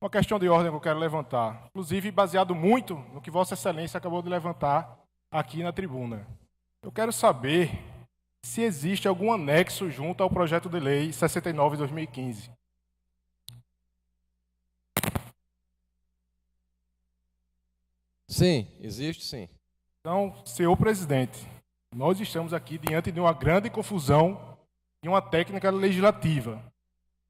Uma questão de ordem que eu quero levantar, inclusive baseado muito no que Vossa Excelência acabou de levantar aqui na tribuna. Eu quero saber se existe algum anexo junto ao projeto de lei 69 de 2015. Sim, existe sim. Então, senhor presidente, nós estamos aqui diante de uma grande confusão e uma técnica legislativa.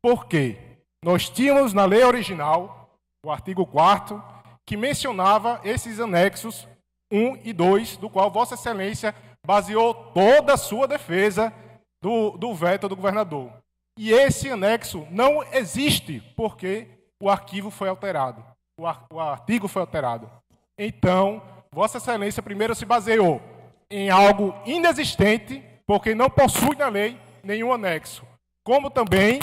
Por quê? Nós tínhamos na lei original, o artigo 4º, que mencionava esses anexos 1 e 2, do qual Vossa Excelência baseou toda a sua defesa do veto do governador. E esse anexo não existe, porque o arquivo foi alterado. O artigo foi alterado. Então, Vossa Excelência primeiro se baseou em algo inexistente, porque não possui na lei nenhum anexo. Como também,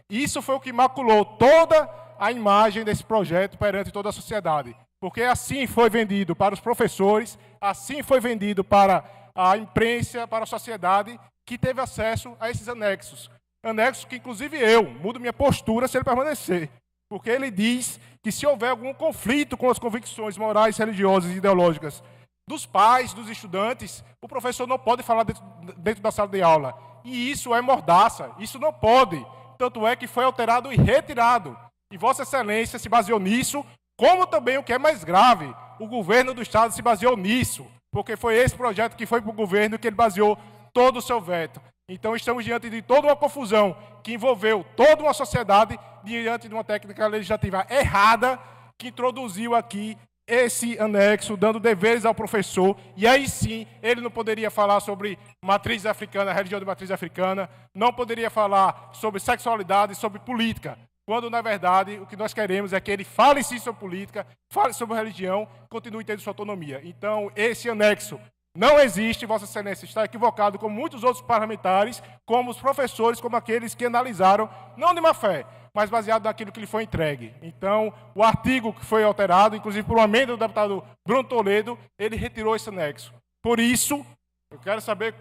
isso foi o que maculou toda a imagem desse projeto perante toda a sociedade. Porque assim foi vendido para os professores, assim foi vendido para a imprensa, para a sociedade, que teve acesso a esses anexos. Anexos que, inclusive, eu mudo minha postura se ele permanecer. Porque ele diz que se houver algum conflito com as convicções morais, religiosas e ideológicas dos pais, dos estudantes, o professor não pode falar dentro da sala de aula. E isso é mordaça, isso não pode. Tanto é que foi alterado e retirado. E Vossa Excelência se baseou nisso, como também o que é mais grave, o governo do Estado se baseou nisso, porque foi esse projeto que foi para o governo que ele baseou todo o seu veto. Então estamos diante de toda uma confusão que envolveu toda uma sociedade diante de uma técnica legislativa errada que introduziu aqui esse anexo, dando deveres ao professor, e aí sim, ele não poderia falar sobre matriz africana, religião de matriz africana, não poderia falar sobre sexualidade, sobre política, quando, na verdade, o que nós queremos é que ele fale sim sobre política, fale sobre religião, continue tendo sua autonomia. Então, esse anexo não existe, Vossa Excelência está equivocado, como muitos outros parlamentares, como os professores, como aqueles que analisaram, não de má fé, mas baseado naquilo que lhe foi entregue. Então, o artigo que foi alterado, inclusive por uma emenda do deputado Bruno Toledo, ele retirou esse anexo. Por isso, eu quero saber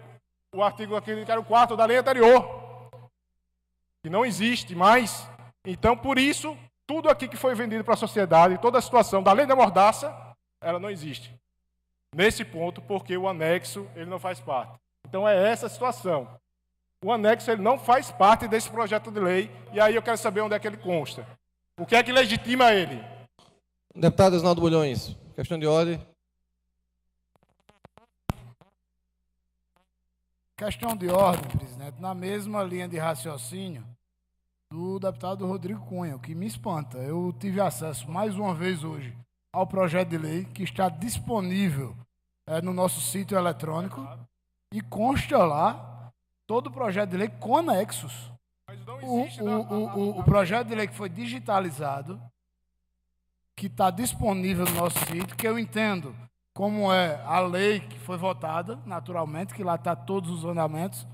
o artigo aqui, que era o 4º da lei anterior, que não existe mais. Então, por isso, tudo aqui que foi vendido para a sociedade, toda a situação da lei da mordaça, ela não existe. Nesse ponto, porque o anexo ele não faz parte. Então, é essa a situação. O anexo ele não faz parte desse projeto de lei, e aí eu quero saber onde é que ele consta. O que é que legitima ele? Deputado Isnaldo Bulhões, questão de ordem. Questão de ordem, presidente, na mesma linha de raciocínio do deputado Rodrigo Cunha, o que me espanta. Eu tive acesso mais uma vez hoje ao projeto de lei que está disponível no nosso sítio eletrônico e consta lá todo o projeto de lei com anexos. Mas não existe O projeto de lei que foi digitalizado, que está disponível no nosso sítio, que eu entendo como é a lei que foi votada, naturalmente, que lá está todos os andamentos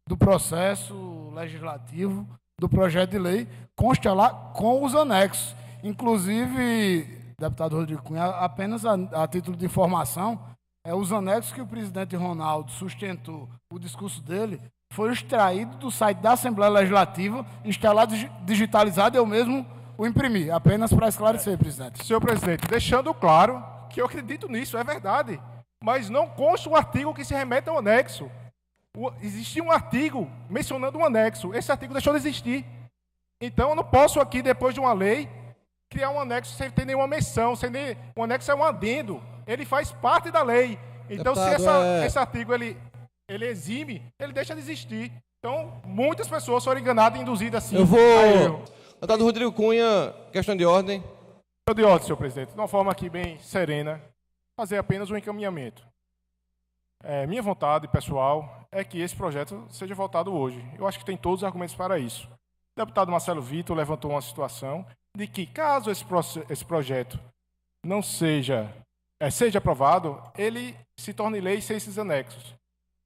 do processo legislativo, do projeto de lei, consta lá com os anexos. Inclusive, deputado Rodrigo Cunha, apenas a título de informação, os anexos que o presidente Ronaldo sustentou o discurso dele foram extraídos do site da Assembleia Legislativa, instalado, digitalizado, eu mesmo o imprimi, apenas para esclarecer, presidente. Senhor presidente, deixando claro que eu acredito nisso, é verdade, mas não consta um artigo que se remete ao anexo. Existia um artigo mencionando um anexo, esse artigo deixou de existir. Então, eu não posso aqui, depois de uma lei, criar um anexo sem ter nenhuma menção, um anexo é um adendo, ele faz parte da lei. Então, Deputado, se esse artigo ele exime, ele deixa de existir. Então, muitas pessoas foram enganadas e induzidas assim. Eu vou... Deputado Rodrigo Cunha, questão de ordem. De ordem, senhor presidente, de uma forma aqui bem serena, fazer apenas um encaminhamento. Minha vontade, pessoal, é que esse projeto seja votado hoje. Eu acho que tem todos os argumentos para isso. O deputado Marcelo Vitor levantou uma situação de que, caso esse projeto não seja aprovado, ele se torne lei sem esses anexos.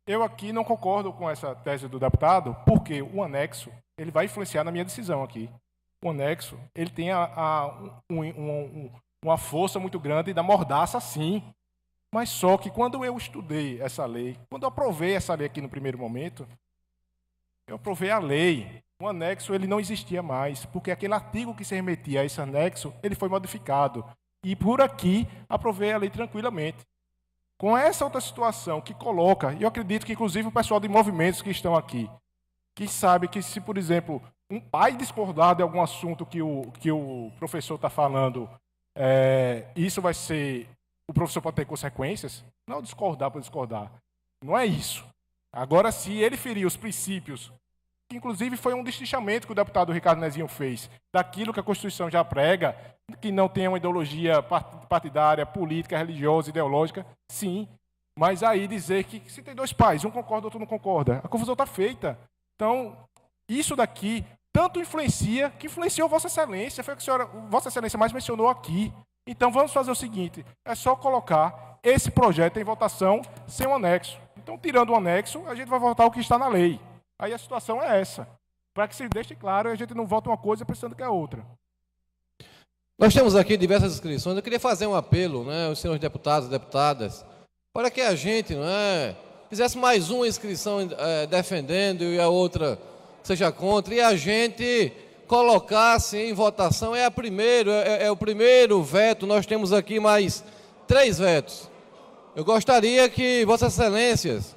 Eu aqui não concordo com essa tese do deputado, porque o anexo ele vai influenciar na minha decisão aqui. O anexo ele tem uma força muito grande da mordaça, sim. Mas só que quando eu estudei essa lei, quando eu aprovei essa lei aqui no primeiro momento, eu aprovei a lei. o anexo ele não existia mais, porque aquele artigo que se remetia a esse anexo, ele foi modificado. E por aqui, aprovei a lei tranquilamente. Com essa outra situação que coloca, e eu acredito que inclusive o pessoal de movimentos que estão aqui, que sabe que se, por exemplo, um pai discordar de algum assunto que o professor está falando, isso vai ser... O professor pode ter consequências? Não discordar por discordar. Não é isso. Agora, se ele ferir os princípios, que inclusive foi um destrinchamento que o deputado Ricardo Nezinho fez, daquilo que a Constituição já prega, que não tenha uma ideologia partidária, política, religiosa, ideológica, sim. Mas aí dizer que se tem dois pais, um concorda, outro não concorda, a confusão está feita. Então, isso daqui tanto influencia, que influenciou Vossa Excelência, foi o que Vossa Excelência mais mencionou aqui. Então, vamos fazer o seguinte, é só colocar esse projeto em votação sem o anexo. Então, tirando o anexo, a gente vai votar o que está na lei. Aí a situação é essa. Para que se deixe claro, a gente não vota uma coisa pensando que é outra. Nós temos aqui diversas inscrições. Eu queria fazer um apelo, aos senhores deputados e deputadas, para que a gente fizesse mais uma inscrição defendendo e a outra seja contra, e a gente colocasse em votação, é o primeiro veto, nós temos aqui mais 3 vetos. Eu gostaria que Vossas Excelências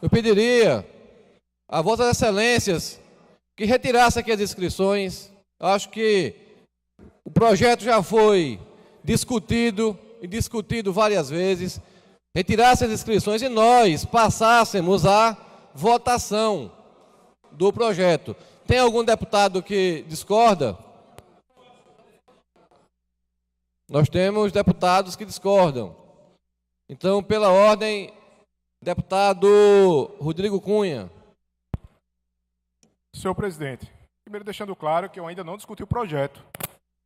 eu pediria a Vossas Excelências que retirasse aqui as inscrições. Eu acho que o projeto já foi discutido e discutido várias vezes. Retirasse as inscrições e nós passássemos a votação do projeto. Tem algum deputado que discorda? Nós temos deputados que discordam. Então, pela ordem, deputado Rodrigo Cunha. Senhor presidente, primeiro deixando claro que eu ainda não discuti o projeto.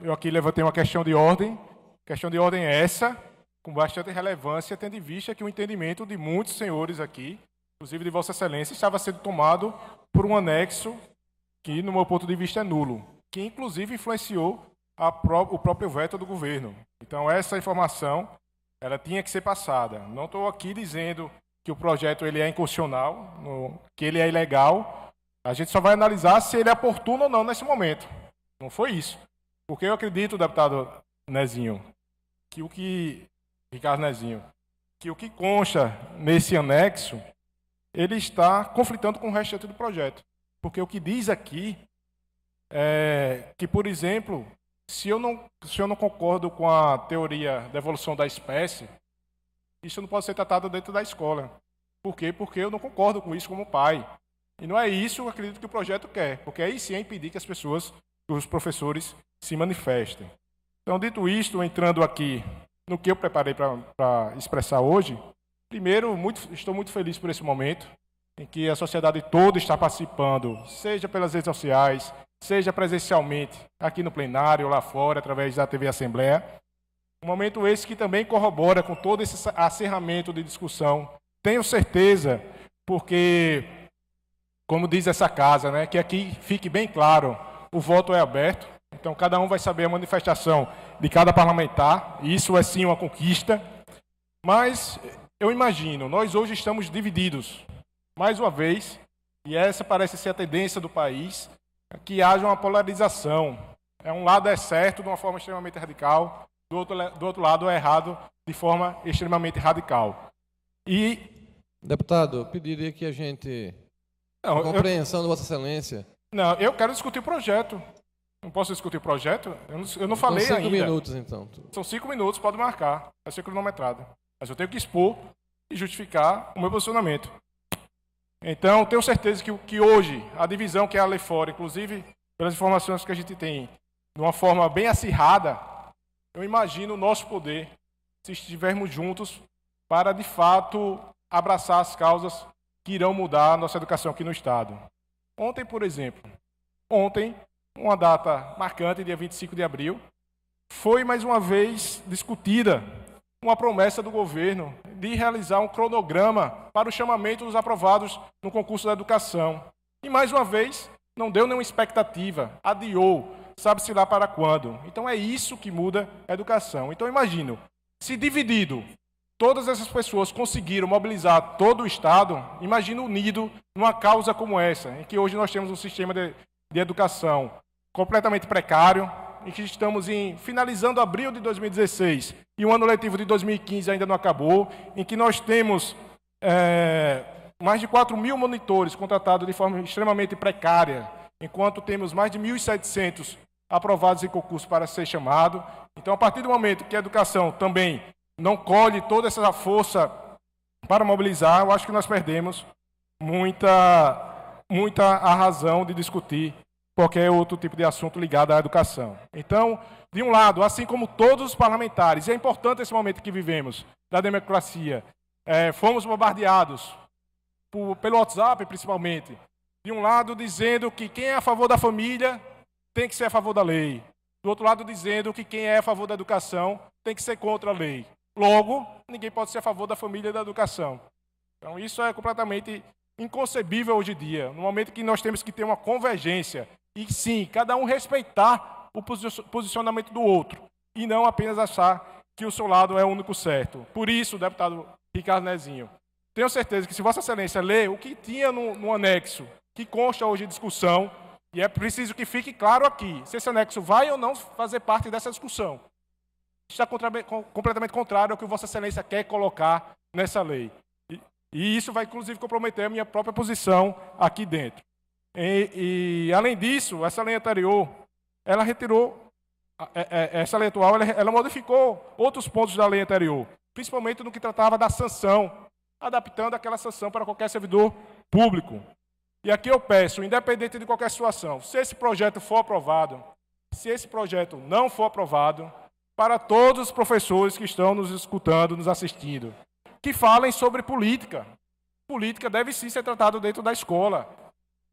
Eu aqui levantei uma questão de ordem. A questão de ordem é essa, com bastante relevância, tendo em vista que o entendimento de muitos senhores aqui, inclusive de Vossa Excelência, estava sendo tomado por um anexo que, no meu ponto de vista, é nulo, que inclusive influenciou o próprio veto do governo. Então, essa informação ela tinha que ser passada. Não estou aqui dizendo que o projeto ele é inconstitucional, que ele é ilegal. A gente só vai analisar se ele é oportuno ou não nesse momento. Não foi isso. Porque eu acredito, deputado Nezinho, Ricardo Nezinho, que o que consta nesse anexo, ele está conflitando com o restante do projeto. Porque o que diz aqui é que, por exemplo, se eu não concordo com a teoria da evolução da espécie, isso não pode ser tratado dentro da escola. Por quê? Porque eu não concordo com isso como pai. E não é isso, eu acredito, que o projeto quer. Porque aí sim é impedir que os professores se manifestem. Então, dito isto, entrando aqui no que eu preparei para expressar hoje, primeiro, estou muito feliz por esse momento em que a sociedade toda está participando, seja pelas redes sociais, seja presencialmente, aqui no plenário, lá fora, através da TV Assembleia. Um momento esse que também corrobora com todo esse acerramento de discussão. Tenho certeza, porque, como diz essa casa, que aqui fique bem claro, o voto é aberto, então cada um vai saber a manifestação de cada parlamentar, e isso é sim uma conquista, mas eu imagino, nós hoje estamos divididos, mais uma vez, e essa parece ser a tendência do país, que haja uma polarização. Um lado é certo de uma forma extremamente radical, do outro lado é errado de forma extremamente radical. E, deputado, eu pediria que a gente... a compreensão de Vossa Excelência. Não, eu quero discutir o projeto. Não posso discutir o projeto? Eu não falei ainda. 5 minutos, então. São 5 minutos, pode marcar. Vai ser cronometrado. Mas eu tenho que expor e justificar o meu posicionamento. Então, tenho certeza que hoje, a divisão que há ali fora, inclusive pelas informações que a gente tem, de uma forma bem acirrada, eu imagino o nosso poder, se estivermos juntos, para, de fato, abraçar as causas que irão mudar a nossa educação aqui no Estado. Ontem, por exemplo, uma data marcante, dia 25 de abril, foi mais uma vez discutida uma promessa do governo de realizar um cronograma para o chamamento dos aprovados no concurso da educação. E, mais uma vez, não deu nenhuma expectativa, adiou, sabe-se lá para quando. Então, é isso que muda a educação. Então, imagino, se dividido todas essas pessoas conseguiram mobilizar todo o Estado, imagina unido numa causa como essa, em que hoje nós temos um sistema de educação completamente precário, em que estamos finalizando abril de 2016 e o ano letivo de 2015 ainda não acabou, em que nós temos mais de 4.000 monitores contratados de forma extremamente precária, enquanto temos mais de 1.700 aprovados em concurso para ser chamado. Então, a partir do momento que a educação também não colhe toda essa força para mobilizar, eu acho que nós perdemos muita a razão de discutir qualquer outro tipo de assunto ligado à educação. Então, de um lado, assim como todos os parlamentares, e é importante esse momento que vivemos da democracia, fomos bombardeados pelo WhatsApp, principalmente, de um lado dizendo que quem é a favor da família tem que ser a favor da lei, do outro lado dizendo que quem é a favor da educação tem que ser contra a lei. Logo, ninguém pode ser a favor da família e da educação. Então, isso é completamente inconcebível hoje em dia, no momento que nós temos que ter uma convergência e, sim, cada um respeitar o posicionamento do outro e não apenas achar que o seu lado é o único certo. Por isso, deputado Ricardo Nezinho, tenho certeza que se Vossa Excelência ler o que tinha no anexo, que consta hoje em discussão, e é preciso que fique claro aqui, se esse anexo vai ou não fazer parte dessa discussão, está completamente contrário ao que Vossa Excelência quer colocar nessa lei. E isso vai, inclusive, comprometer a minha própria posição aqui dentro. Além disso, essa lei anterior, ela retirou, essa lei atual, ela modificou outros pontos da lei anterior, principalmente no que tratava da sanção, adaptando aquela sanção para qualquer servidor público. E aqui eu peço, independente de qualquer situação, se esse projeto for aprovado, se esse projeto não for aprovado, para todos os professores que estão nos escutando, nos assistindo, que falem sobre política. Política deve sim ser tratada dentro da escola,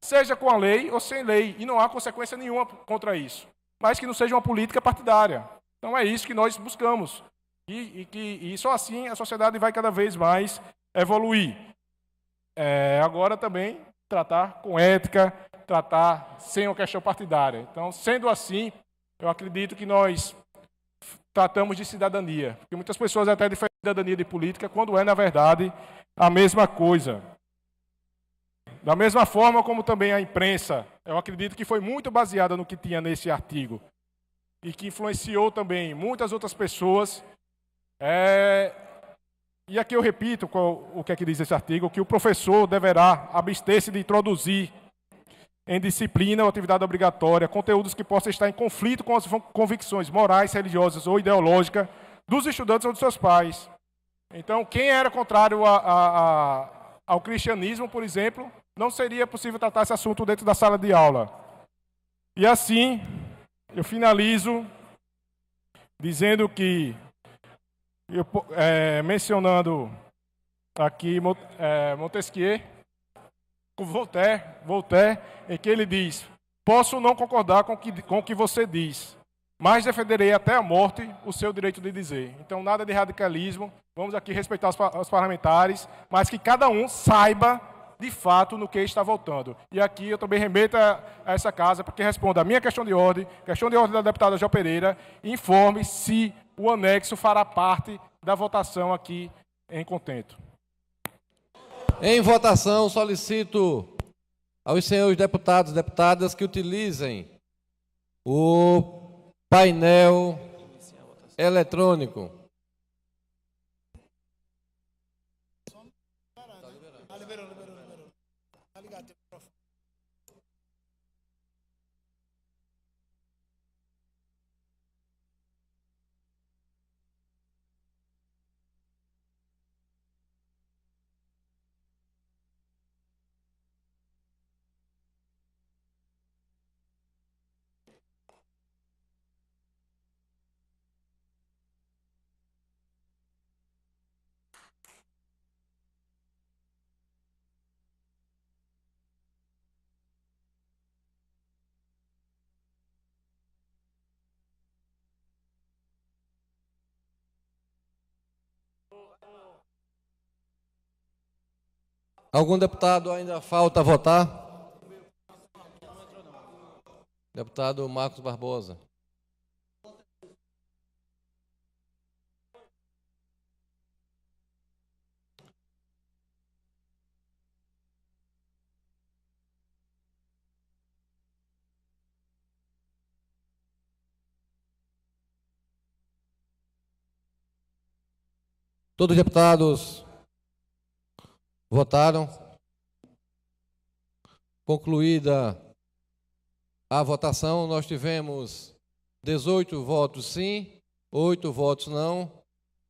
seja com a lei ou sem lei, e não há consequência nenhuma contra isso, mas que não seja uma política partidária. Então é isso que nós buscamos, e só assim a sociedade vai cada vez mais evoluir. Agora também tratar com ética, tratar sem uma questão partidária. Então, sendo assim, eu acredito que nós tratamos de cidadania, porque muitas pessoas até diferem cidadania de política, quando é, na verdade, a mesma coisa. Da mesma forma como também a imprensa, eu acredito que foi muito baseada no que tinha nesse artigo, e que influenciou também muitas outras pessoas. E aqui eu repito o que é que diz esse artigo, que o professor deverá abster-se de introduzir em disciplina ou atividade obrigatória conteúdos que possam estar em conflito com as convicções morais, religiosas ou ideológicas dos estudantes ou dos seus pais. Então, quem era contrário ao cristianismo, por exemplo, não seria possível tratar esse assunto dentro da sala de aula. E assim, eu finalizo dizendo que, mencionando aqui Montesquieu, Voltaire, em que ele diz: posso não concordar com o que você diz, mas defenderei até a morte o seu direito de dizer. Então, nada de radicalismo, vamos aqui respeitar os parlamentares, mas que cada um saiba, de fato, no que está votando. E aqui eu também remeto a essa casa, porque responda a minha questão de ordem da deputada João Pereira, e informe se o anexo fará parte da votação aqui em contento. Em votação, solicito aos senhores deputados e deputadas que utilizem o painel eletrônico. Algum deputado ainda falta votar? Deputado Marcos Barbosa. Todos os deputados votaram. Concluída a votação, nós tivemos 18 votos sim, 8 votos não,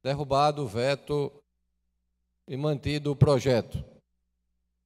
derrubado o veto e mantido o projeto.